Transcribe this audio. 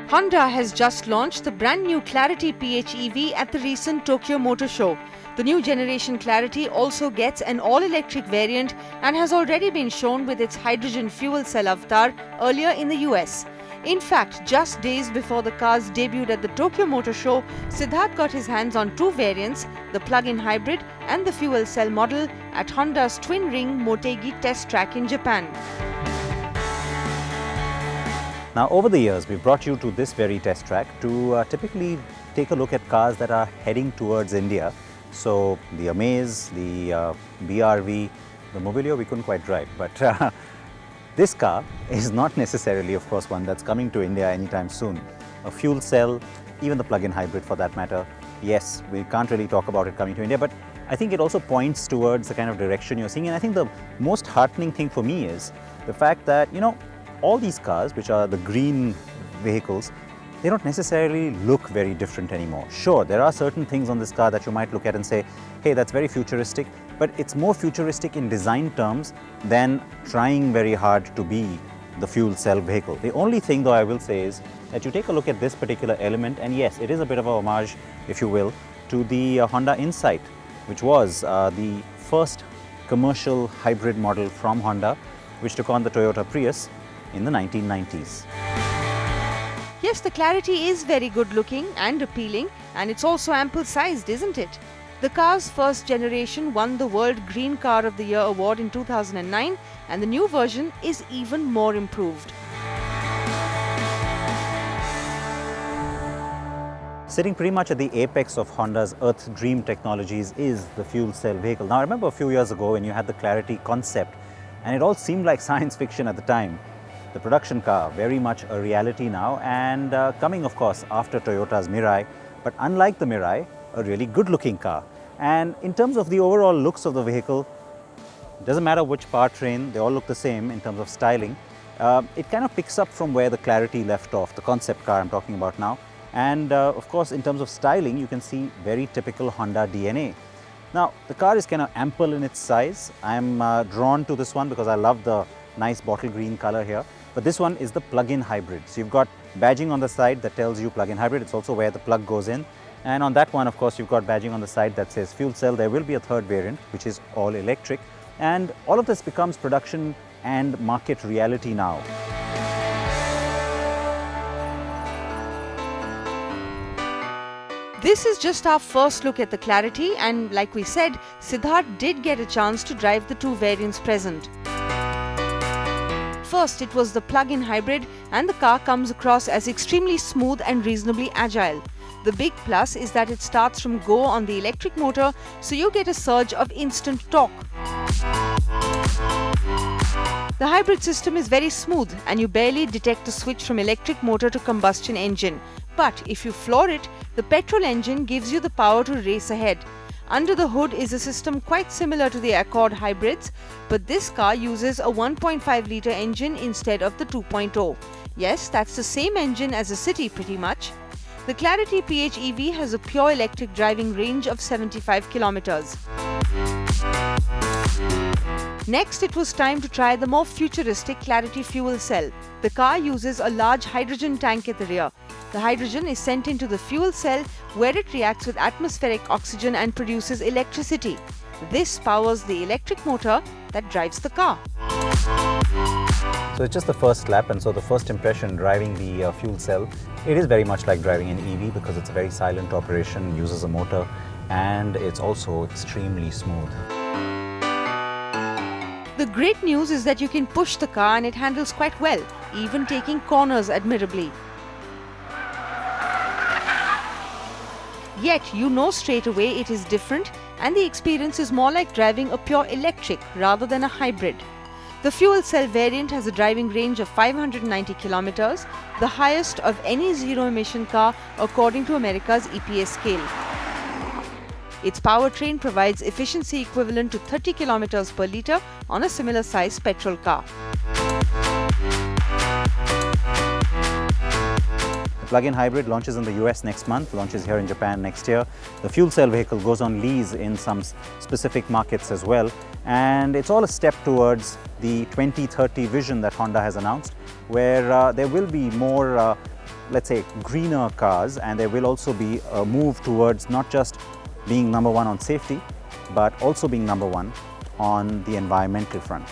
Honda has just launched the brand new Clarity PHEV at the recent Tokyo Motor Show. The new generation Clarity also gets an all-electric variant and has already been shown with its hydrogen fuel cell avatar earlier in the US. In fact, just days before the cars debuted at the Tokyo Motor Show, Siddharth got his hands on two variants, the plug-in hybrid and the fuel cell model, at Honda's twin-ring Motegi test track in Japan. Now, over the years, we've brought you to this very test track to typically take a look at cars that are heading towards India. So, the Amaze, the BRV, the Mobilio, we couldn't quite drive. But this car is not necessarily, of course, one that's coming to India anytime soon. A fuel cell, even the plug-in hybrid for that matter, yes, we can't really talk about it coming to India, but I think it also points towards the kind of direction you're seeing. And I think the most heartening thing for me is the fact that, all these cars, which are the green vehicles, they don't necessarily look very different anymore. Sure, there are certain things on this car that you might look at and say, hey, that's very futuristic, but it's more futuristic in design terms than trying very hard to be the fuel cell vehicle. The only thing, though, I will say is that you take a look at this particular element, and yes, it is a bit of a homage, if you will, to the Honda Insight, which was the first commercial hybrid model from Honda, which took on the Toyota Prius in the 1990s. Yes, the Clarity is very good looking and appealing, and it's also ample sized, isn't it? The car's first generation won the World Green Car of the Year award in 2009, and the new version is even more improved. Sitting pretty much at the apex of Honda's Earth Dream technologies is the fuel cell vehicle. Now, I remember a few years ago when you had the Clarity concept, and it all seemed like science fiction at the time. The production car, very much a reality now, and coming, of course, after Toyota's Mirai, but unlike the Mirai, a really good-looking car. And in terms of the overall looks of the vehicle, it doesn't matter which powertrain, they all look the same in terms of styling. It kind of picks up from where the Clarity left off, the concept car I'm talking about now. And of course, in terms of styling, you can see very typical Honda DNA. Now, the car is kind of ample in its size. I'm drawn to this one because I love the nice bottle green color here. But this one is the plug-in hybrid. So you've got badging on the side that tells you plug-in hybrid. It's also where the plug goes in. And on that one, of course, you've got badging on the side that says fuel cell. There will be a third variant, which is all electric. And all of this becomes production and market reality now. This is just our first look at the Clarity, and like we said, Siddharth did get a chance to drive the two variants present. First, it was the plug-in hybrid, and the car comes across as extremely smooth and reasonably agile. The big plus is that it starts from go on the electric motor, so you get a surge of instant torque. The hybrid system is very smooth, and you barely detect the switch from electric motor to combustion engine. But if you floor it, the petrol engine gives you the power to race ahead. Under the hood is a system quite similar to the Accord hybrids, but this car uses a 1.5-litre engine instead of the 2.0. Yes, that's the same engine as a City pretty much. The Clarity PHEV has a pure electric driving range of 75 kilometers. Next, it was time to try the more futuristic Clarity fuel cell. The car uses a large hydrogen tank at the rear. The hydrogen is sent into the fuel cell where it reacts with atmospheric oxygen and produces electricity. This powers the electric motor that drives the car. So it's just the first lap, and so the first impression driving the fuel cell, it is very much like driving an EV because it's a very silent operation, uses a motor, and it's also extremely smooth. The great news is that you can push the car and it handles quite well, even taking corners admirably. Yet you know straight away it is different, and the experience is more like driving a pure electric rather than a hybrid. The fuel cell variant has a driving range of 590 kilometers, the highest of any zero-emission car according to America's EPA scale. Its powertrain provides efficiency equivalent to 30 kilometers per litre on a similar size petrol car. plug-in hybrid launches in the US next month, launches here in Japan next year. The fuel cell vehicle goes on lease in some specific markets as well. And it's all a step towards the 2030 vision that Honda has announced, where there will be more, let's say, greener cars, and there will also be a move towards not just being number one on safety, but also being number one on the environmental front.